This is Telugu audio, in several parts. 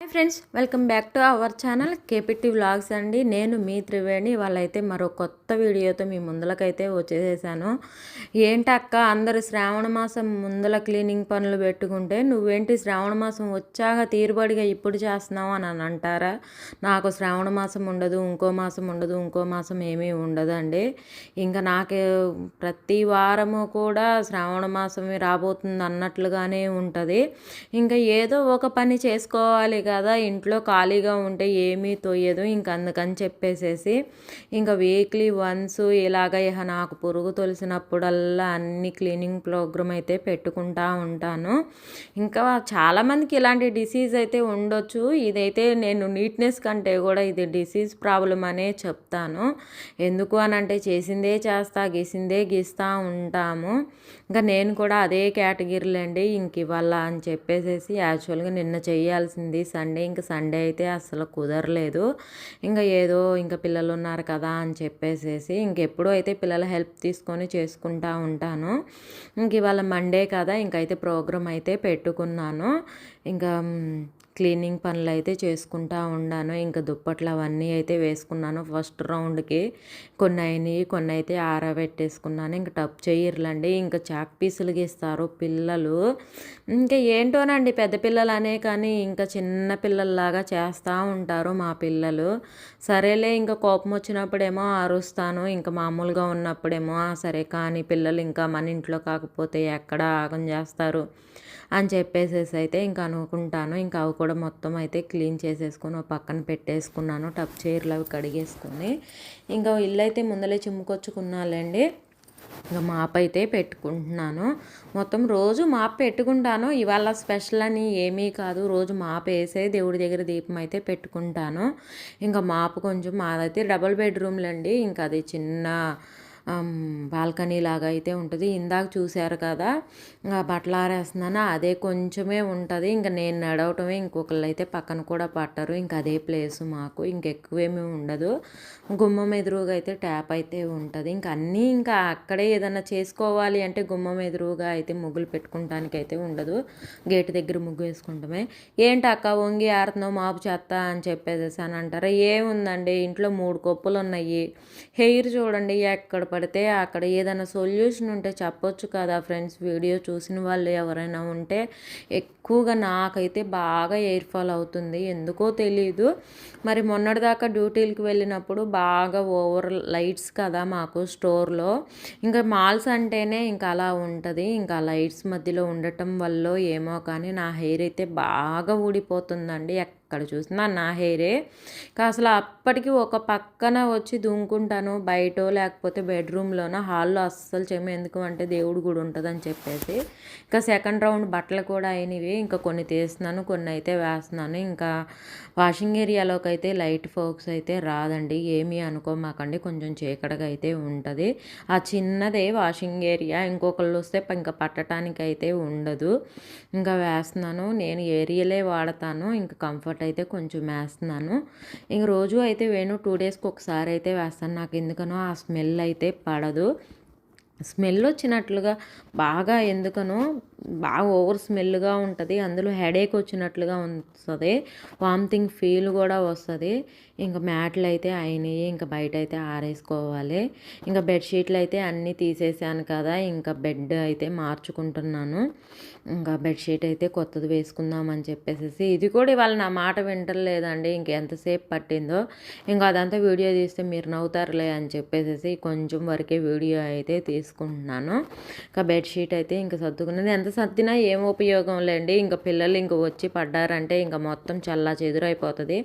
Hi friends, welcome back to our channel KPT vlogs అండి. నేను మీ త్రివేణి. వాళ్ళైతే మరో కొత్త వీడియోతో మీ ముందలకైతే వచ్చేసేసాను. ఏంటక్క అందరూ శ్రావణ మాసం ముందల క్లీనింగ్ పనులు పెట్టుకుంటే నువ్వేంటి శ్రావణ మాసం వచ్చాక తీరుబడిగా ఇప్పుడు చేస్తున్నావు అని అంటారా? నాకు శ్రావణ మాసం ఉండదు, ఇంకో మాసం ఉండదు, ఇంకో మాసం ఏమీ ఉండదండి. ఇంకా నాకు ప్రతి వారము కూడా శ్రావణ మాసమే రాబోతుంది అన్నట్లుగానే ఉంటుంది. ఇంకా ఏదో ఒక పని చేసుకోవాలి కదా, ఇంట్లో ఖాళీగా ఉంటే ఏమీ తోయదు. ఇంక అందుకని చెప్పేసేసి ఇంకా వీక్లీ వన్స్ ఇలాగ నాకు పురుగు తొలిసినప్పుడల్లా అన్ని క్లీనింగ్ ప్రోగ్రామ్ అయితే పెట్టుకుంటా ఉంటాను. ఇంకా చాలామందికి ఇలాంటి డిసీజ్ అయితే ఉండొచ్చు. ఇదైతే నేను నీట్నెస్ కంటే కూడా ఇది డిసీజ్ ప్రాబ్లం అనే చెప్తాను. ఎందుకు అని అంటే చేసిందే చేస్తా, గీసిందే గీస్తూ ఉంటాము. ఇంకా నేను కూడా అదే కేటగిరీలో అండి. ఇంక ఇవాళ అని చెప్పేసేసి యాక్చువల్గా నిన్న చేయాల్సింది సండే, ఇంకా సండే అయితే అసలు కుదరలేదు. ఇంకా ఏదో ఇంకా పిల్లలు ఉన్నారు కదా అని చెప్పేసేసి ఇంకెప్పుడు అయితే పిల్లల హెల్ప్ తీసుకొని చేసుకుంటా ఉంటాను. ఇంక ఇవాళ మండే కదా, ఇంకైతే ప్రోగ్రామ్ అయితే పెట్టుకున్నాను. ఇంకా క్లీనింగ్ పనులు అయితే చేసుకుంటా ఉన్నాను. ఇంకా దుప్పట్లు అవన్నీ అయితే వేసుకున్నాను. ఫస్ట్ రౌండ్కి కొన్ని అయినాయి, కొన్ని అయితే ఆరబెట్టేసుకున్నాను. ఇంకా టప్ చేయర్లండి, ఇంకా చాక్ పీసులు గీస్తారు పిల్లలు. ఇంకా ఏంటోనండి, పెద్ద పిల్లలు అనే కానీ ఇంకా చిన్న పిల్లల్లాగా చేస్తూ ఉంటారు మా పిల్లలు. సరేలే, ఇంకా కోపం వచ్చినప్పుడేమో అరుస్తాను, ఇంకా మామూలుగా ఉన్నప్పుడేమో సరే కానీ పిల్లలు ఇంకా మన ఇంట్లో కాకపోతే ఎక్కడ ఆగం చేస్తారు అని చెప్పేసేసి అయితే ఇంకా అనుకుంటాను. ఇంకా అవి కూడా మొత్తం అయితే క్లీన్ చేసేసుకొని ఒక పక్కన పెట్టేసుకున్నాను. టప్ చైర్లు అవి కడిగేసుకొని ఇంకా ఇల్లు అయితే ముందలే చిమ్ముకొచ్చుకున్నాలండి. ఇంకా మాప్ అయితే పెట్టుకుంటున్నాను. మొత్తం రోజు మాప్ పెట్టుకుంటాను. ఇవాళ స్పెషల్ అని ఏమీ కాదు, రోజు మాప్ వేసే దేవుడి దగ్గర దీపం అయితే పెట్టుకుంటాను. ఇంకా మాపు కొంచెం మాదైతే డబుల్ బెడ్రూమ్లండి. ఇంకా అది చిన్న బాల్కనీ లాగా అయితే ఉంటుంది. ఇందాక చూశారు కదా బట్టలు ఆరేస్తున్నాను, అదే కొంచెమే ఉంటుంది. ఇంకా నేను నడవటమే, ఇంకొకళ్ళు అయితే పక్కన కూడా పట్టరు. ఇంకా అదే ప్లేసు మాకు, ఇంకెక్కువేమీ ఉండదు. గుమ్మం ఎదురుగా అయితే ట్యాప్ అయితే ఉంటుంది. ఇంకా అన్నీ ఇంకా అక్కడే ఏదైనా చేసుకోవాలి అంటే గుమ్మం ఎదురుగా అయితే ముగ్గులు పెట్టుకుంటానికి అయితే ఉండదు. గేటు దగ్గర ముగ్గు వేసుకుంటామే. ఏంటి అక్క వంగి ఆరుతున్నావు మాపు చేస్తా అని చెప్పేసి అని అంటారా? ఏముందండి, ఇంట్లో 3 కొప్పులు ఉన్నాయి. హెయిర్ చూడండి ఎక్కడ పడితే అక్కడ. ఏదైనా సొల్యూషన్ ఉంటే చెప్పొచ్చు కదా ఫ్రెండ్స్. వీడియో చూసిన వాళ్ళు ఎవరైనా ఉంటే. ఎక్కువగా నాకైతే బాగా ఎయిర్ ఫాల్ అవుతుంది, ఎందుకో తెలీదు. మరి మొన్నటిదాకా డ్యూటీలకు వెళ్ళినప్పుడు బాగా ఓవర్ లైట్స్ కదా మాకు స్టోర్లో. ఇంకా మాల్స్ అంటేనే ఇంకా అలా ఉంటుంది. ఇంకా లైట్స్ మధ్యలో ఉండటం వల్ల ఏమో కానీ నా హెయిర్ అయితే బాగా ఊడిపోతుందండి. ఎక్కడ చూసినా నా హెయిరే. అసలు అప్పటికి ఒక పక్కన వచ్చి దుంకుంటాను, బయటో లేకపోతే బెడ్రూమ్లోనో. హాల్లో అస్సలు చెమ్మ, ఎందుకు అంటే దేవుడు కూడా ఉంటుందని చెప్పేసి. ఇంకా సెకండ్ రౌండ్ బట్టలు కూడా అయినవి. ఇంకా కొన్ని తీస్తున్నాను, కొన్ని అయితే వేస్తున్నాను. ఇంకా వాషింగ్ ఏరియాలోకి అయితే లైట్ ఫోక్స్ అయితే రాదండి, ఏమీ అనుకోమాకండి, కొంచెం చీకటిగా అయితే ఉంటుంది. ఆ చిన్నదే వాషింగ్ ఏరియా, ఇంకొకళ్ళు వస్తే ఇంకా పట్టడానికి అయితే ఉండదు. ఇంకా వేస్తున్నాను, నేను ఏరియాలే వాడతాను. ఇంకా కంఫర్ట్ అయితే కొంచెం వేస్తున్నాను. ఇంక రోజు అయితే 2 డేస్కి ఒకసారి అయితే వేస్తాను. నాకు ఎందుకనో ఆ స్మెల్ అయితే పడదు. స్మెల్ వచ్చినట్లుగా బాగా ఎందుకనో బాగా ఓవర్ స్మెల్గా ఉంటుంది. అందులో హెడేక్ వచ్చినట్లుగా వస్తుంది, వామిటింగ్ ఫీల్ కూడా వస్తుంది. ఇంకా మ్యాట్లు అయితే అయినాయి, ఇంకా బయట అయితే ఆరేసుకోవాలి. ఇంకా బెడ్షీట్లు అయితే అన్నీ తీసేసాను కదా, ఇంకా బెడ్ అయితే మార్చుకుంటున్నాను. ఇంకా బెడ్షీట్ అయితే కొత్తది వేసుకుందామని చెప్పేసి. ఇది కూడా ఇవాళ నా మాట వింటలేదండి, ఇంకెంతసేపు పట్టిందో. ఇంకా అదంతా వీడియో తీస్తే మీరు నవ్వుతారులే అని చెప్పేసి కొంచెం వరకే వీడియో అయితే తీసుకుంటున్నాను. ఇంకా బెడ్షీట్ అయితే ఇంకా సర్దుకున్నది. ఎంత సర్దినా ఏం ఉపయోగం లేండి. ఇంకా పిల్లలు ఇంక వచ్చి పడ్డారంటే ఇంకా మొత్తం చల్లా చెదురైపోతుంది.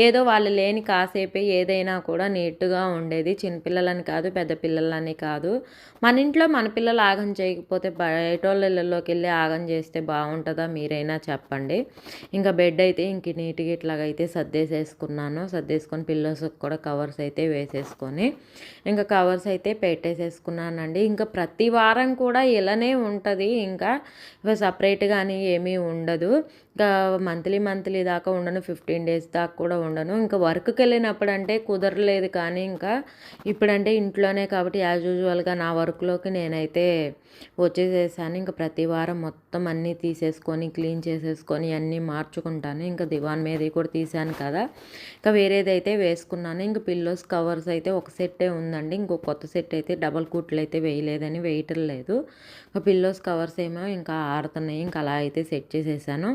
ఏదో వాళ్ళు లేని కాసేపే ఏదైనా కూడా నీట్గా ఉండేది. చిన్నపిల్లలని కాదు, పెద్ద పిల్లలని కాదు. మన ఇంట్లో మన పిల్లలు ఆగం చేయకపోతే బయట వాళ్ళ ఇళ్ళలోకి వెళ్ళి ఆగం చేస్తే బాగుంటుందా? మీరైనా చెప్పండి. ఇంకా బెడ్ అయితే ఇంక నీట్గా ఇట్లాగైతే సర్దేసేసుకున్నాను. సర్దేసుకొని పిల్లోస్కి కూడా కవర్స్ అయితే వేసేసుకొని ఇంకా కవర్స్ అయితే పెట్టేసేసుకున్నానండి. ఇంకా ప్రతి వారం కూడా ఇలానే ఉంటుంది. ఇంకా సపరేట్గా అని ఏమీ ఉండదు. ఇంకా మంత్లీ దాకా ఉండను, 15 డేస్ దాకా కూడా ఉండను. ఇంకా వర్క్కి వెళ్ళినప్పుడు అంటే కుదరలేదు, కానీ ఇంకా ఇప్పుడంటే ఇంట్లోనే కాబట్టి యాజ్ యూజువల్గా నా వర్క్లోకి నేనైతే వచ్చేసేసాను. ఇంకా ప్రతి వారం మొత్తం అన్నీ తీసేసుకొని క్లీన్ చేసేసుకొని అన్నీ మార్చుకుంటాను. ఇంకా దివాన్ మీద కూడా తీసాను కదా, ఇంకా వేరేదైతే వేసుకున్నాను. ఇంక పిల్లోస్ కవర్స్ అయితే ఒక సెట్టే ఉందండి, ఇంకో కొత్త సెట్ అయితే డబల్ కుట్లు అయితే వేయలేదని వేయటం లేదు. పిల్లోస్ కవర్స్ ఏమో ఇంకా ఆడుతున్నాయి, ఇంకా అలా అయితే సెట్ చేసేసాను.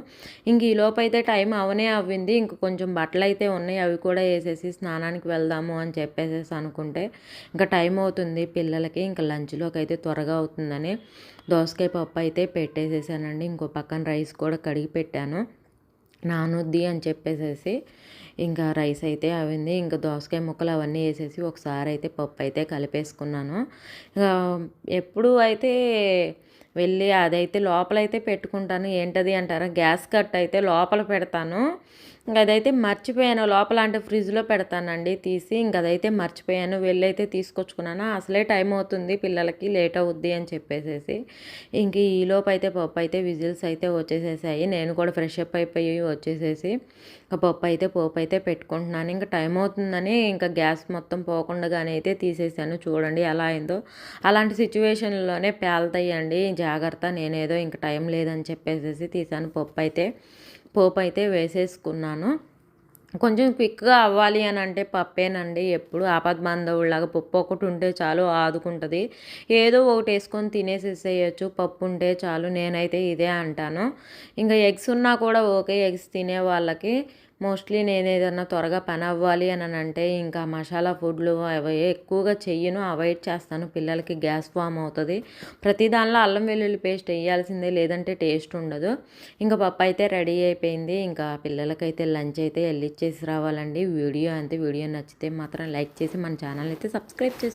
ఇంక ఈ లోపు అయితే టైం అవ్వింది. ఇంక కొంచెం బట్టలు అయితే ఉన్నాయి, అవి కూడా వేసేసి స్నానానికి వెళ్దాము అని చెప్పేసేసి అనుకుంటే ఇంకా టైం అవుతుంది పిల్లలకి, ఇంకా లంచ్లోకి అయితే త్వరగా అవుతుందని దోసకాయ పప్పు అయితే పెట్టేసేసానండి. ఇంకో పక్కన రైస్ కూడా కడిగి పెట్టాను నానుద్ది అని చెప్పేసేసి. ఇంకా రైస్ అయితే అవింది. ఇంకా దోసకాయ ముక్కలు అవన్నీ వేసేసి ఒకసారి అయితే పప్పు అయితే కలిపేసుకున్నాను. ఎప్పుడు అయితే వెళ్ళి అదైతే లోపలైతే పెట్టుకుంటాను. ఏంటది అంటారా, గ్యాస్ కట్ అయితే లోపల పెడతాను. ఇంక అదైతే మర్చిపోయాను, లోపల అంటే ఫ్రిడ్జ్లో పెడతానండి తీసి. ఇంక అదైతే మర్చిపోయాను, వెళ్ళైతే తీసుకొచ్చుకున్నాను. అసలే టైం అవుతుంది, పిల్లలకి లేట్ అవుద్ది అని చెప్పేసేసి. ఇంక ఈలోపు అయితే పప్పు అయితే విజిల్స్ అయితే వచ్చేసేసాయి. నేను కూడా ఫ్రెష్ అప్ అయిపోయి వచ్చేసేసి ఇంకా పోపు అయితే పెట్టుకుంటున్నాను. ఇంకా టైం అవుతుందని ఇంకా గ్యాస్ మొత్తం పోకుండానే అయితే తీసేసాను. చూడండి ఎలా అయిందో. అలాంటి సిచ్యువేషన్లోనే పేలుతాయండి, జాగ్రత్త. నేనేదో ఇంక టైం లేదని చెప్పేసేసి తీసాను. పోపు అయితే వేసేసుకున్నాను. కొంచెం క్విక్గా అవ్వాలి అని అంటే పప్పేనండి, ఎప్పుడు ఆపద్బాంధవుడిలాగా పప్పు ఒకటి ఉంటే చాలు ఆదుకుంటుంది. ఏదో ఒకటి వేసుకొని తినేసేసేయచ్చు, పప్పు ఉంటే చాలు. నేనైతే ఇదే అంటాను. ఇంకా ఎగ్స్ ఉన్నా కూడా ఓకే, ఎగ్స్ తినే వాళ్ళకి. మోస్ట్లీ నేను ఏదన్నా త్వరగా పని అవ్వాలి అని అంటే ఇంకా మసాలా ఫుడ్లు అవి ఎక్కువగా చెయ్యను, అవాయిడ్ చేస్తాను. పిల్లలకి గ్యాస్ ఫామ్ అవుతుంది. ప్రతి దానిలో అల్లం వెల్లుల్లి పేస్ట్ వేయాల్సిందే, లేదంటే టేస్ట్ ఉండదు. ఇంకా పప్పు అయితే రెడీ అయిపోయింది. ఇంకా పిల్లలకైతే లంచ్ అయితే వెళ్ళిచ్చేసి రావాలండి. వీడియో నచ్చితే మాత్రం లైక్ చేసి మన ఛానల్ అయితే సబ్స్క్రైబ్ చేసి